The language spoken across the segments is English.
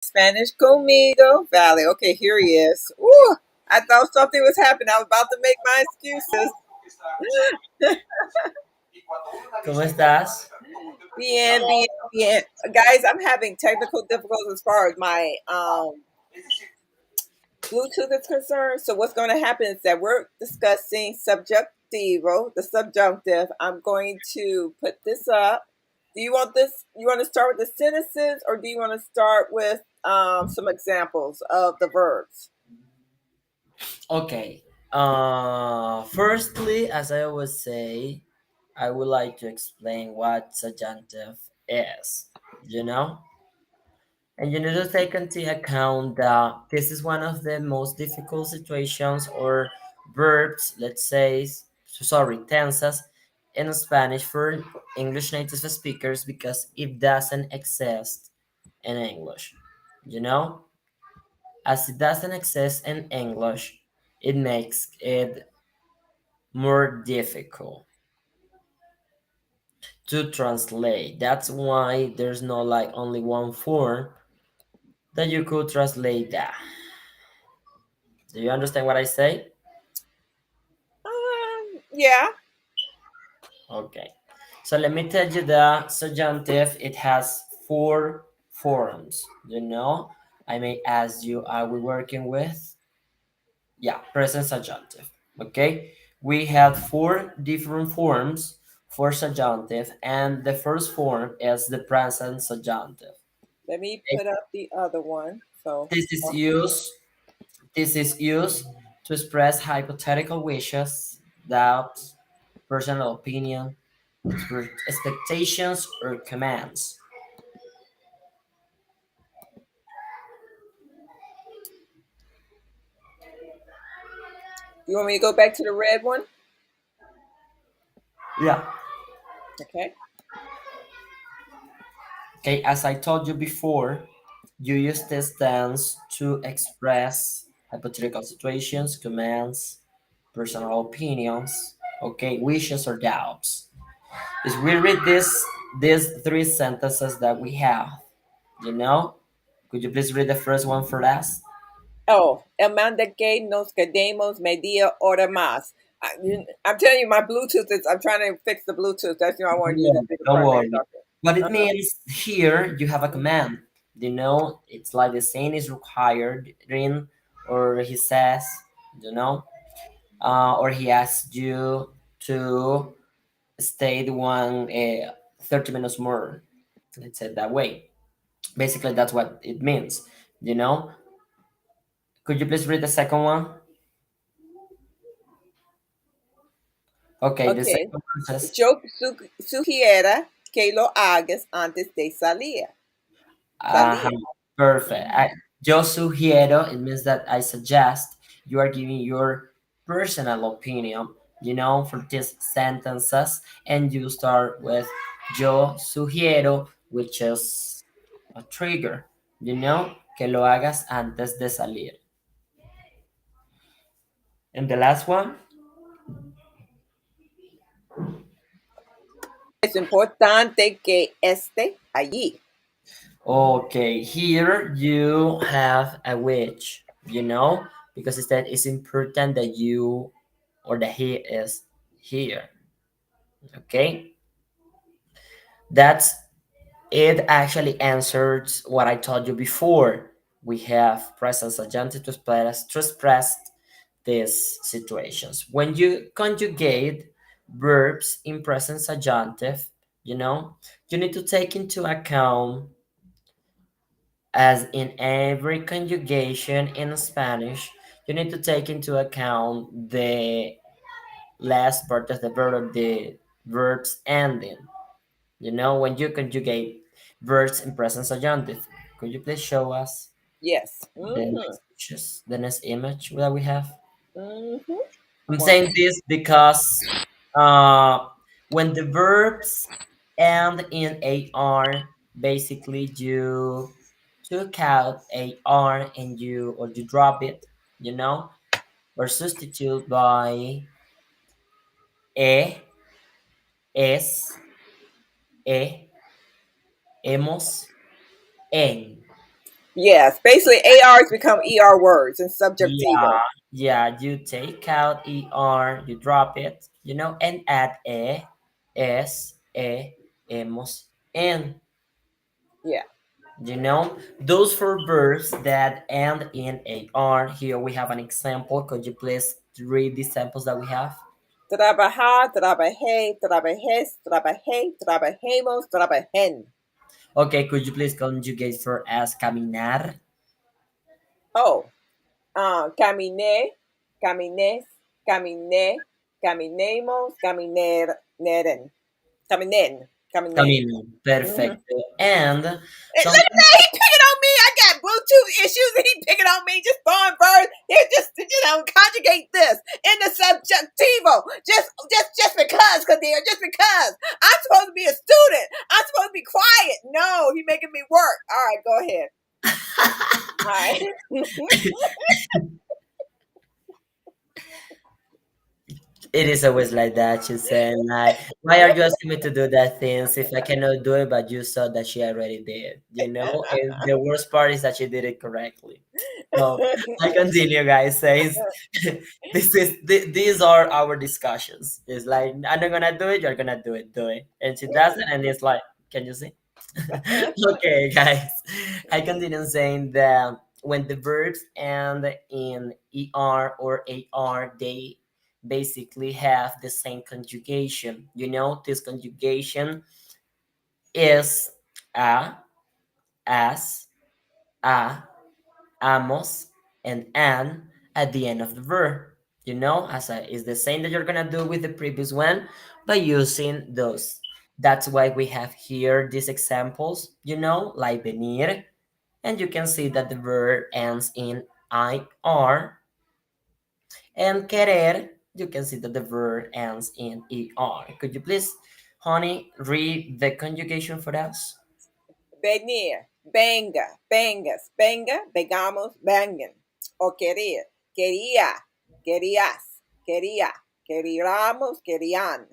Spanish Conmigo. Valley. Okay, here he is. Ooh, I thought something was happening. I was about to make my excuses. ¿Cómo estás? Bien, bien, bien. Guys, I'm having technical difficulties as far as my Bluetooth is concerned. So what's going to happen is that we're discussing subjectivo, the subjunctive. I'm going to put this up. Do you want this? You want to start with the sentences, or do you want to start with some examples of the verbs? Okay. Firstly, as I always say, I would like to explain what subjunctive is. You know, and you need to take into account that this is one of the most difficult situations or verbs, let's say, sorry, tenses in Spanish for English native speakers because it doesn't exist in English. You know, as it doesn't exist in English, it makes it more difficult to translate. That's why there's no like only one form that you could translate that. Do you understand what I say? Yeah. Okay. So let me tell you the subjunctive. It has four forms. You know, I may ask you, are we working with? Yeah, present subjunctive. Okay. We have four different forms for subjunctive, and the first form is the present subjunctive. Let me put up the other one. So, This is used this is used to express hypothetical wishes, doubts, personal opinion, expectations, or commands. you want me to go back to the red one? Yeah. Okay. Okay, as I told you before, you use this tense to express hypothetical situations, commands, personal opinions, okay, wishes or doubts. As we read these three sentences that we have, you know, could you please read the first one for us? Oh, el manda que nos quedemos media hora más. I'm telling you, my Bluetooth is. I'm trying to fix the Bluetooth. That's I wanted you to Yeah, see the don't primary worry. talking. What it Uh-huh. means here, you have a command. You know, it's like the same is required in, or he says, you know, or he asks you to stay the one 30 minutes more. Let's say it that way. Basically, that's what it means. You know, could you please read the second one? Okay, the Okay. second one says, Sugiera que lo hagas antes de salir. uh, Salir. perfect. Mhm. Yo sugiero, it means that I suggest you are giving your personal opinion, you know, for these sentences, and you start with yo sugiero, which is a trigger, you know, que lo hagas antes de salir. And the last one, Es importante que esté allí. okay, here you have a which, you know, because instead it's important that you or that he is here. Okay, that's it. Actually answers what I told you before. We have present subjunctive to express these situations. When you conjugate verbs in present subjunctive, you know, you need to take into account, as in every conjugation in Spanish, you need to take into account the last part of the verb of the verb's ending. You know, when you conjugate verbs in present subjunctive, could you please show us Yes. the Mm-hmm. next the next image that we have? Mm-hmm. I'm One. saying this because uh, when the verbs end in AR, basically you took out AR and you drop it, you know, or substitute by E, es, e, hemos, en. Yes, basically ARs become ER words in Yeah, subjectivo. yeah, you take out er, you drop it, and add hemos, en. Yeah. Those four verbs that end in ar. Here we have an example. Could you please read the samples that we have? Trabajar, trabajé, trabajes, trabajé, trabajemos, trabajen. Okay, could you please conjugate for as caminar? Oh, caminé, camines, caminé, caminemos, camineren, caminen, caminen. Caminar, Mm-hmm. perfect. And Look at something, that, he picking on me. I got Bluetooth issues and he picking on me, just throwing birds. He just, conjugate this in the subjectivo. Just because, Kadir, just because. I'm supposed to be a student. I'm supposed to be quiet. No, he making me work. All right, go ahead. All right. it is always like that. She's saying like, "Why are you asking me to do that things if I cannot do it?" But you saw that she already did. And the worst part is that she did it correctly. So I continue, guys. Says these are our discussions. It's like I'm not gonna do it. You're gonna do it. Do it. And she does it, and it's like, can you see? Okay, guys. I continue saying that when the verbs end in er or ar, they basically have the same conjugation. This conjugation is a, as, a, amos, and an at the end of the verb. As I is the same that you're gonna do with the previous one by using those. That's why we have here these examples, like venir, and you can see that the verb ends in ir, and querer, you can see that the verb ends in er. Could you please, honey, read the conjugation for us? Venir, venga, vengas, venga, vengamos, vengan. O querer, quería, querías, quería, queríamos, querían.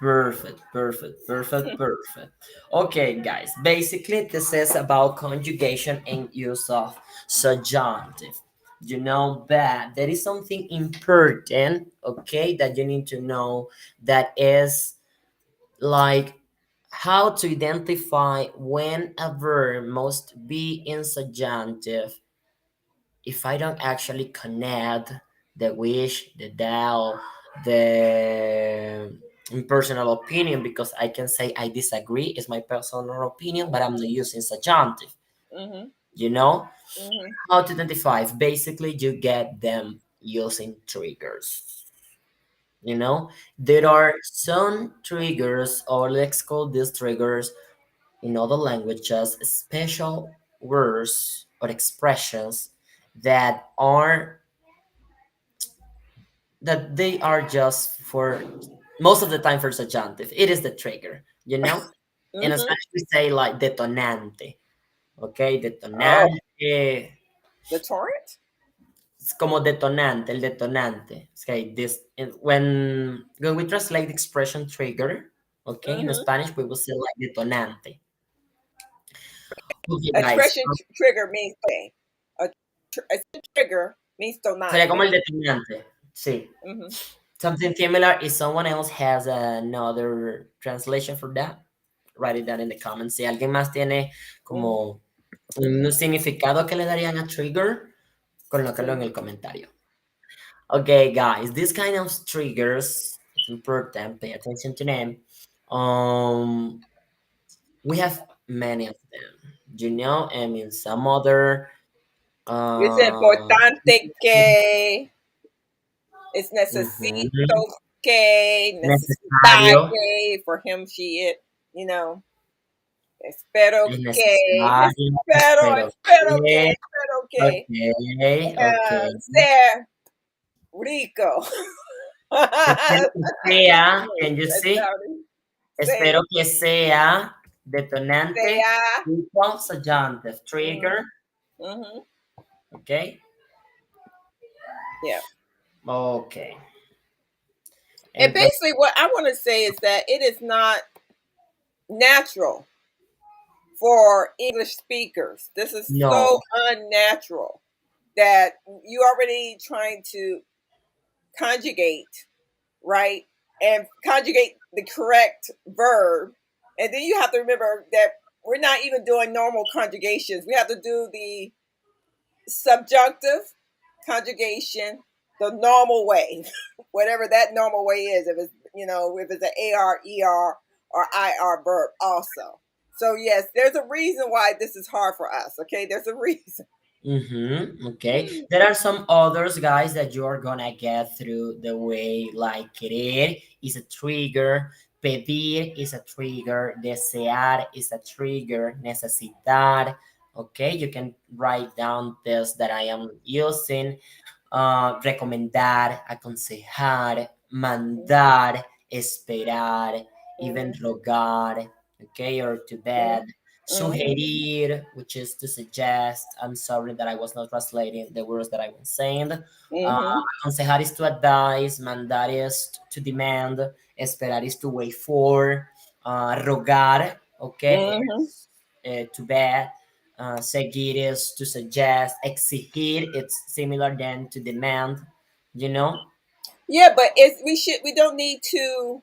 Perfect, perfect, perfect, perfect. Okay, guys. Basically, this is about conjugation and use of subjunctive. You know that there is something important, okay, that you need to know, that is like how to identify when a verb must be in subjunctive if I don't actually connect the wish, the doubt, the personal opinion, because I can say I disagree, it's my personal opinion, but I'm not using subjunctive. Mm-hmm. You know Mm-hmm. how to identify? Basically, you get them using triggers. There are some triggers, or let's call these triggers in other languages special words or expressions that are that they are just for most of the time for subjunctive. It is the trigger. In Mm-hmm. Spanish we say like detonante. Okay, Oh, detonante. the torrent? It's como detonante, el detonante. Okay, when we translate the expression trigger, okay, in Mm-hmm. Spanish we will say like detonante. Okay, guys, Expression trigger means okay. A trigger means sería como el donante. detonante. Sí. Mm-hmm. Something similar. If someone else has another translation for that, write it down in the comments. Si alguien más tiene Mm-hmm. como un significado que le darían a trigger, colócalo en Mm-hmm. el comentario. Okay, guys, this kind of triggers, it's important. Pay attention to them. Um, we have many of them. Some other. Es Uh, importante que es necesito mhm, que necesitar necesario. que for him, she, it, you know. Espero Es que, necesario, pero espero que, que, espero que ok. ser rico. Espero que sea, can you see? Say, Espero que sea detonante, sea. tipo, subjunctive, trigger, Mm-hmm. ok, Yeah. ok. And Entonces, basically, what I want to say is that it is not natural for English speakers. This is so No. unnatural that you already trying to conjugate, right? And conjugate the correct verb. And then you have to remember that we're not even doing normal conjugations. We have to do the subjunctive conjugation the normal way, whatever that normal way is. If it's, if it's an AR, ER, or IR verb also. So yes, there's a reason why this is hard for us. Okay, there's a reason. Mm-hmm. Okay. There are some others, guys, that you are gonna get through the way, like querer is a trigger, pedir is a trigger, desear is a trigger, necesitar. Okay, you can write down this that I am using. Recomendar, aconsejar, mandar, esperar, even Mm-hmm. rogar, okay, or to bed. Mm-hmm. Sugerir, which is to suggest. I'm sorry that I was not translating the words that I was saying. Mm-hmm. Aconsejar is to advise, mandar is to demand, esperar is to wait for, rogar, okay, Mm-hmm. is to beg, seguir is to suggest, exigir, it's similar then to demand, you know? Yeah, but we don't need to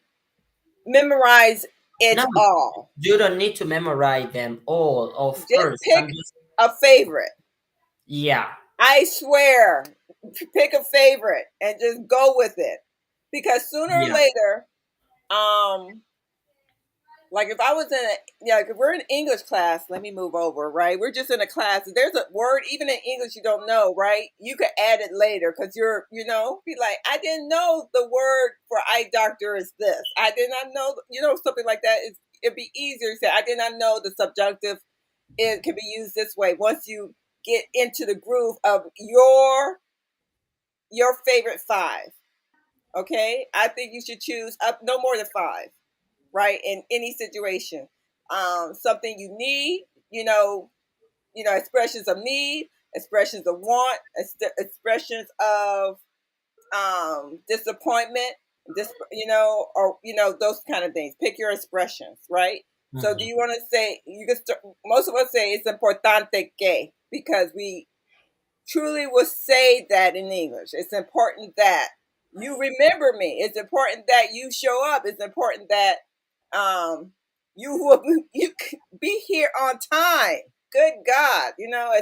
memorize it No, all. you don't need to memorize them all, of Just course. I'm pick just, a favorite. yeah, I swear, pick a favorite and just go with it. Because sooner or yeah. later, um, like if I was in a, yeah, like if we're in English class, let me move over, right? We're just in a class. If there's a word, even in English, you don't know, right? You could add it later because be like, I didn't know the word for eye doctor is this. I did not know, something like that. It'd be easier to say, I did not know the subjunctive it can be used this way. Once you get into the groove of your favorite five, okay? I think you should choose up no more than five, right? In any situation, something you need, expressions of need, expressions of want, expressions of disappointment, or those kind of things. Pick your expressions, right? So, do Mhm. you want to say? You can start. Most of us say it's importante que because we truly will say that in English. It's important that you remember me. It's important that you show up. It's important that um, you will you be here on time. Good God, you know.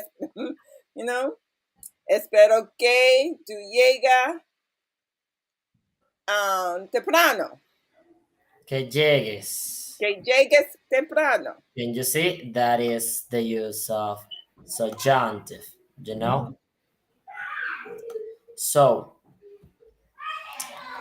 Espero que tú llega temprano. Que llegues. Que llegues temprano. Can you see? That is the use of subjunctive, you know? So,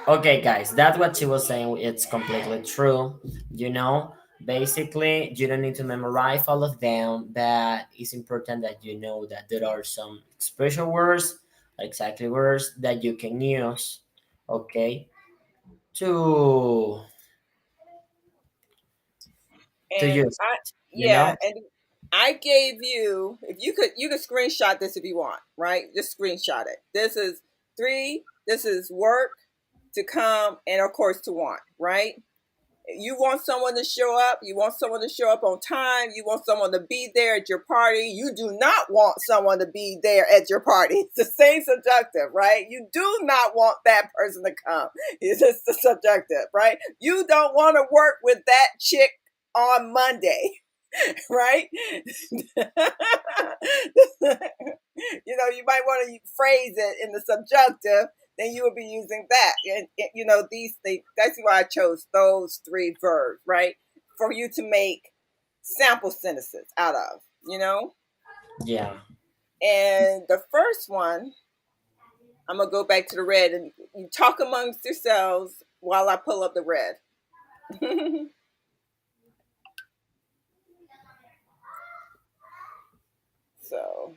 okay, guys, that's what she was saying. It's completely true. You know, basically, you don't need to memorize all of them, but it's important that you know that there are some special words, exactly words that you can use, okay, to And use I it. You yeah, know? and I gave you if you could screenshot this if you want, right? Just screenshot it. This is three, this is work, to come, and of course to want, right? You want someone to show up, you want someone to show up on time, you want someone to be there at your party. You do not want someone to be there at your party. It's the same subjunctive, right? You do not want that person to come. It's just the subjunctive, right? You don't want to work with that chick on Monday, right? You might want to phrase it in the subjunctive, then you will be using that. And these things, that's why I chose those three verbs, right? For you to make sample sentences out of, you know? Yeah. And the first one, I'm going to go back to the red and you talk amongst yourselves while I pull up the red. So,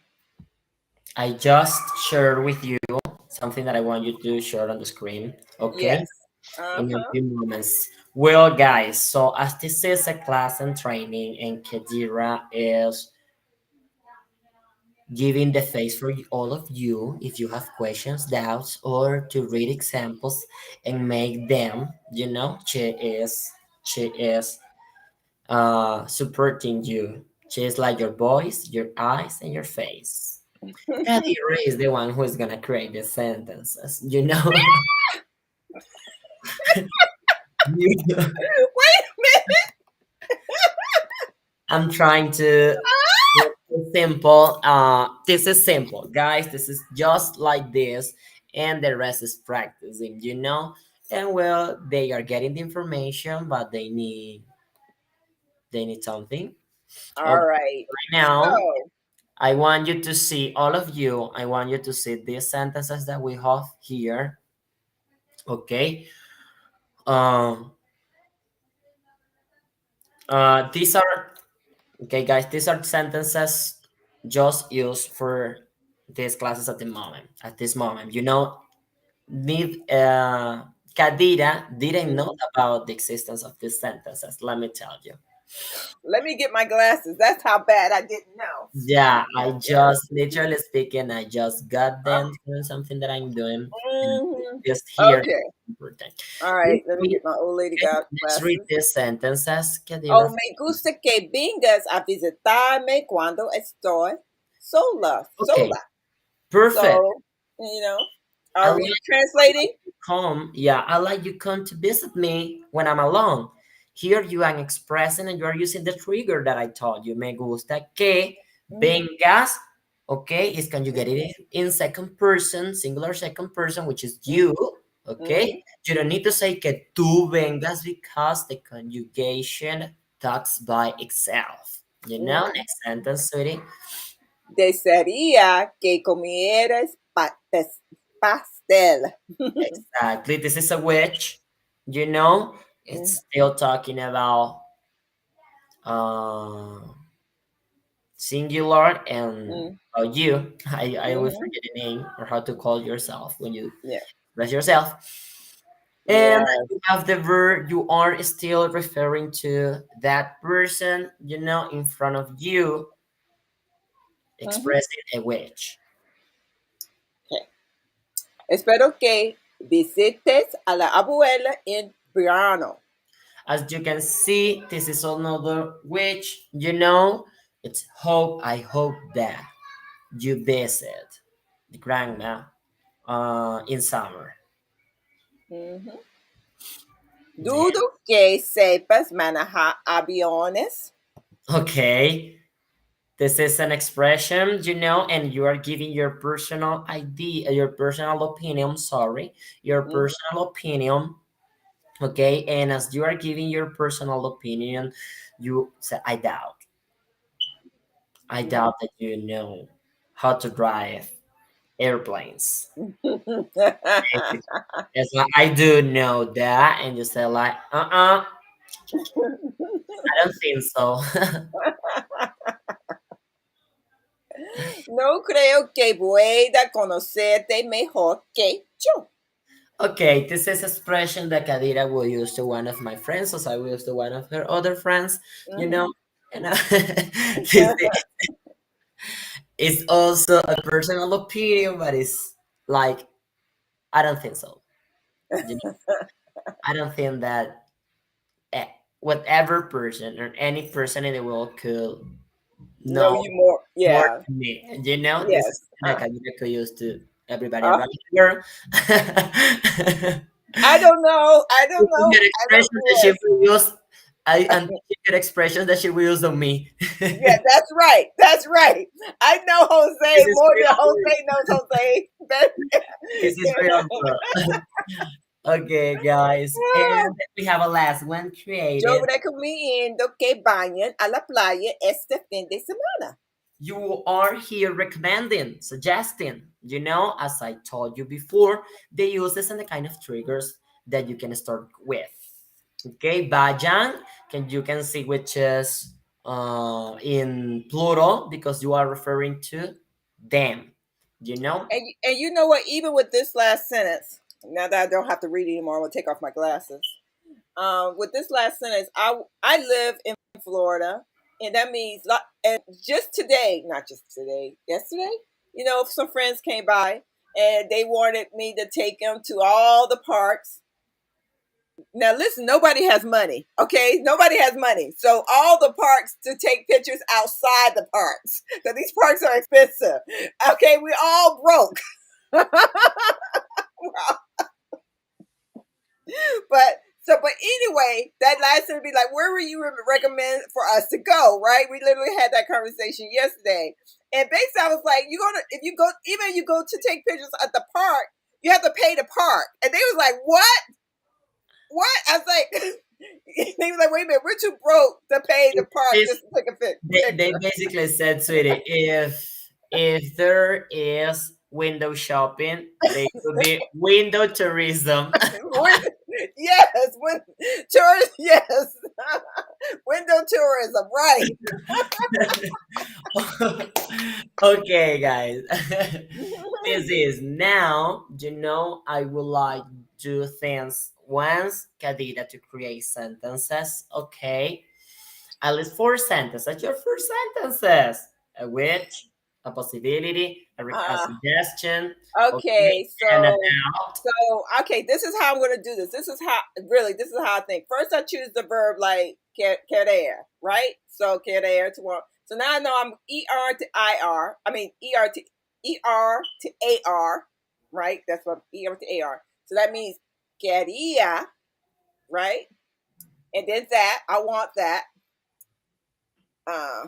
I just shared with you something that I want you to share on the screen, okay? yes. Uh In a huh. few moments. Well, guys, so as this is a class and training, and Kedira is giving the face for all of you if you have questions, doubts, or to read examples and make them, she is supporting you. She is like your voice, your eyes, and your face. Kadira is the one who is gonna create the sentences. You know, You- Wait a minute. I'm trying to make it simple. This is simple, guys. This is just like this, and the rest is practicing. And well, they are getting the information, but they need something. All Okay, right. right now, So I want you to see all of you. I want you to see these sentences that we have here. Okay. Um. These are okay, guys. These are sentences just used for these classes at the moment. At this moment, need Kadira didn't know mhm. about the existence of these sentences. Let me tell you. Let me get my glasses. That's how bad I didn't know. Yeah, I just literally speaking, I just got them from something that I'm doing, and Mhm. just here Okay. important. All Let's right. Let me read, get my old lady okay, let's read glasses. these sentences, Kadira. Oh, me gusta que vengas a visitarme cuando estoy sola. Okay, Sola. perfect. So, you know, I are like, we translating? you come. Yeah, I like you come to visit me when I'm alone. Here you are expressing and you are using the trigger that I told you. Me gusta que Hmm. vengas. Okay, is conjugated in second person, singular second person, which is Hmm. you. Hmm. Okay, you don't need to say que tú vengas because the conjugation talks by itself. Hmm. Next sentence, sweetie. Desearía que comieras pastel. Exactly. This is a witch. You know, Mm, it's still talking about uh, singular and mm, you. I always mhm. forget the name or how to call yourself when you Yeah. express yourself. And Yes. you have the verb, you are still referring to that person, in front of you, Mhm. expressing a witch. Okay. Espero que visites a la abuela en verano. As you can see, this is another witch. It's hope, I hope that you visit the grandma in summer. Mhm. Yeah. Dudo que sepas manejar aviones. Okay. This is an expression, and you are giving your personal idea, your personal opinion, sorry, your Mhm. personal opinion. Okay. And as you are giving your personal opinion, you say, I Mhm. doubt that you know how to drive airplanes. It's like, I do know that. And you say, like, I don't think so. No creo que pueda conocerte mejor que yo. Okay, this is expression that Kadira will use to one of my friends, as I will use to one of her other friends, you know. Mhm. And this is also a personal opinion, but it's like, I don't think so. You know, I don't think that eh, whatever person or any person in the world could No, know you more. more Yeah. than me. This is Yes. something that Kadira could use to everybody Uh, around the world. I don't know. I don't Good know. I don't. expressions that she Yes. will use. And good expressions that she will use on me. Yeah, This that's right. That's right. I know Jose is more than real work. Jose knows Jose. This is real work. Okay, guys. And we have a last one Yo created. recomiendo que vayan a la playa este fin de semana. You are here recommending, suggesting. As I told you before, they use this and the kind of triggers that you can start with. Okay, vayan, you can see which is in plural because you are referring to them. You know? And you know what? Even with this last sentence, now that I don't have to read anymore, I'm gonna take off my glasses. With this last sentence, I live in Florida, and that means and just today, not just today, yesterday, some friends came by and they wanted me to take them to all the parks. Now listen, nobody has money. Okay, nobody has money. So all the parks to take pictures outside the parks because these parks are expensive. Okay, we all broke. But but anyway, that last would be like, where would you recommend for us to go? Right? We literally had that conversation yesterday, and basically, I was like, you go to if you go even if you go to take pictures at the park, you have to pay the park, and they was like, what? What? I was like, they was like, wait a minute, we're too broke to pay the park It's, just to take a they picture. basically said, sweetie, if there is window shopping, there could be window tourism. Yes, tourist, yes, window tourism, right? Okay, guys. This is now, I would like two things. Once, Kadira, to create sentences, okay? At least four sentences. Your first sentences. A which, a possibility, a Uh, suggestion, okay, okay, and a so doubt. okay, this is how I'm going to do this. This is how I think. First, I choose the verb like querer, right? So querer to want. So now I know I'm er to ir. I mean er to ar, right? That's what er to ar. So that means quería, right? And then that I want that. Uh,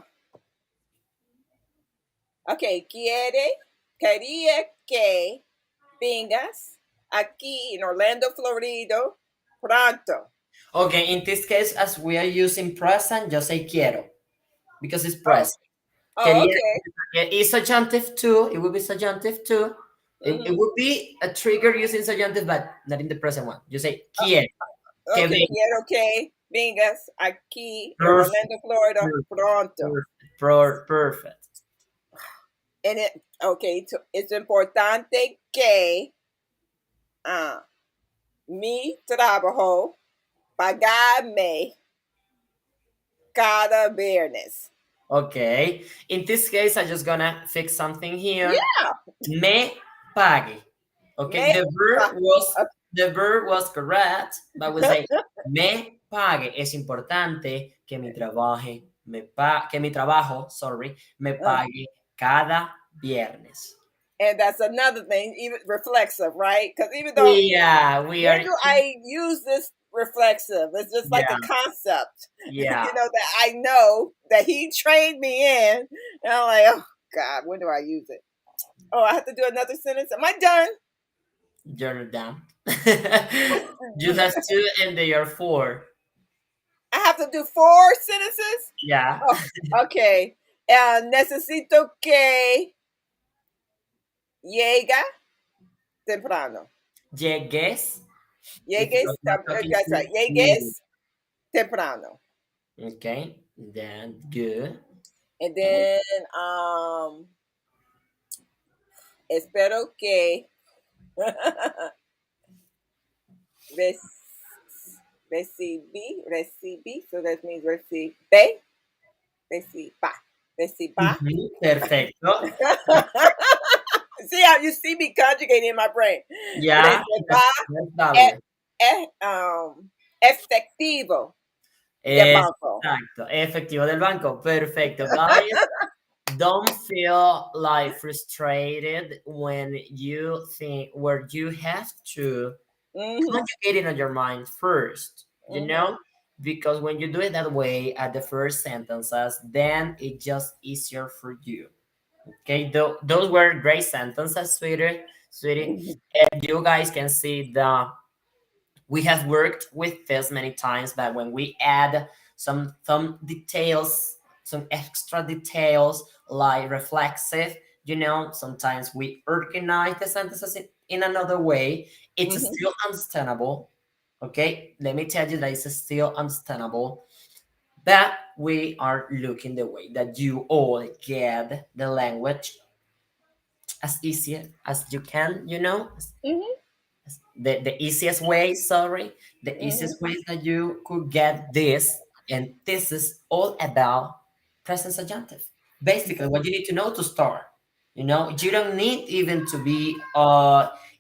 okay, quería que vengas aquí en Orlando, Florida, pronto. Okay, in this case, as we are using present, just say quiero because it's Oh, present. oh, Quería okay. is subjunctive too. It would be subjunctive too. It Mm-hmm. would be a trigger using subjunctive, but not in the present one. You say quiero, que Okay, venga. quiero que vengas aquí en Perfect, Orlando, Florida, perfect, pronto. perfect, perfect. And it's importante que uh, mi trabajo pagarme cada viernes. Okay. In this case, I'm just gonna fix something here. Yeah, Me pague. Okay. me pa- The verb was correct, but we say me pague. Es importante que mi que mi trabajo, sorry, me uh, pague cada viernes. and that's another thing, even reflexive, right? Because even though We when are. do I use this reflexive? It's just like Yeah, a concept, yeah. that I know that he trained me in. And I'm like, oh God, when do I use it? Oh, I have to do another sentence. Am I done? You're not done. You have two, and they are four. I have to do four sentences? Yeah. Oh, okay. Necesito que llegue temprano. Llegues. If you Llegues, are not talking that's to right. me. Llegues temprano. Okay, then good. And then, espero que recibí, so that means reciba, reciba. Ujú, perfecto. See how you see me conjugating in my brain. Ya, Reciba that's e, valid. efectivo del banco. Exacto, efectivo del banco. Perfecto, guys. Don't feel like frustrated when you think where you have to Mm-hmm, conjugate it on your mind first, mm-hmm, because when you do it that way at the first sentences, then it's just easier for you. Okay, those were great sentences, sweetie. mm-hmm, And you guys can see we have worked with this many times, but when we add some details, some extra details like reflexive, sometimes we organize the sentences in another way. It's mm-hmm, still understandable. Okay, let me tell you that it's still understandable, but we are looking the way that you all get the language as easy as you can, mm-hmm, the easiest way, sorry, the mm-hmm, easiest way that you could get this. And this is all about present subjunctive. Basically, what you need to know to start. You don't need even to be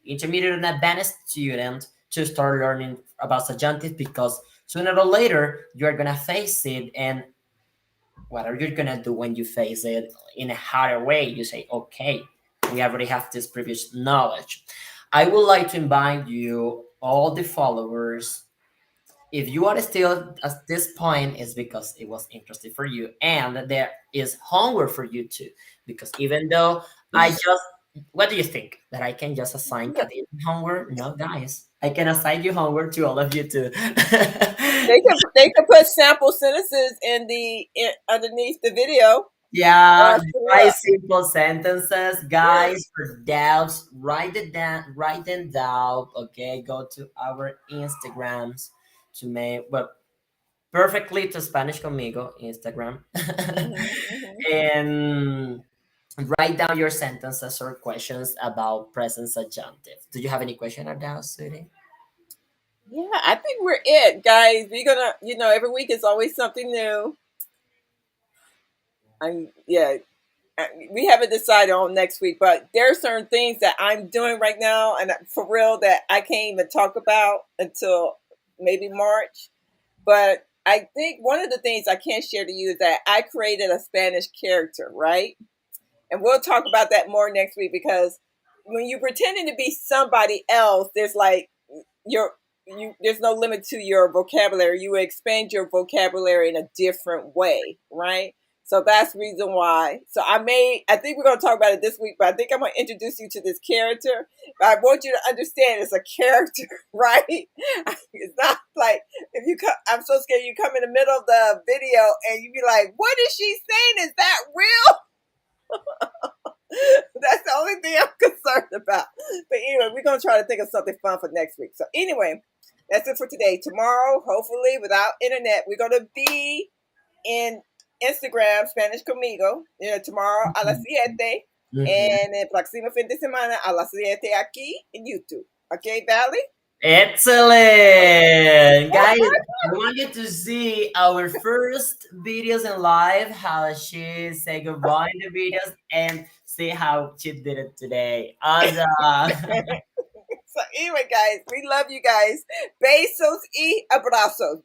intermediate and advanced student. to start learning about subjunctive, because sooner or later you're gonna face it, and what are you gonna do when you face it in a harder way? You say, okay, we already have this previous knowledge. I would like to invite you, all the followers, if you are still at this point, is because it was interesting for you, and there is homework for you too. Because even though I just, what do you think, that I can just assign Katina homework? No, guys, I can assign you homework to all of you too. They can put sample sentences underneath the video for Yeah, us to write look. simple sentences, guys. For doubts, write it down, write them down. Okay, go to our Instagrams to make, well, perfectly to Spanish Conmigo Instagram, Hmm. and write down your sentences or questions about present subjunctive. Do you have any question or doubts, sweetie? Yeah, I think we're it, guys. We're gonna, every week is always something new. Yeah, we haven't decided on next week, but there are certain things that I'm doing right now, and for real, that I can't even talk about until maybe March. But I think one of the things I can share to you is that I created a Spanish character, right? And we'll talk about that more next week, because when you're pretending to be somebody else, there's like your you there's no limit to your vocabulary. You expand your vocabulary in a different way, right? So that's the reason why. So I think we're gonna talk about it this week, but I think I'm gonna introduce you to this character. But I want you to understand it's a character, right? It's not like if you come, I'm so scared you come in the middle of the video and you be like, what is she saying? Is that real? That's the only thing I'm concerned about. But anyway, we're gonna try to think of something fun for next week. So anyway, that's it for today. Tomorrow, hopefully, without internet, we're gonna be in Instagram, Spanish Conmigo. Tomorrow a las siete. Mhm. And el próximo fin de semana a las siete aquí en YouTube. Okay, Valley? Excellent, guys! I want you to see our first videos in live. How she say goodbye in the videos, and see how she did it today. Awesome. So anyway, guys, we love you guys. Besos y abrazos.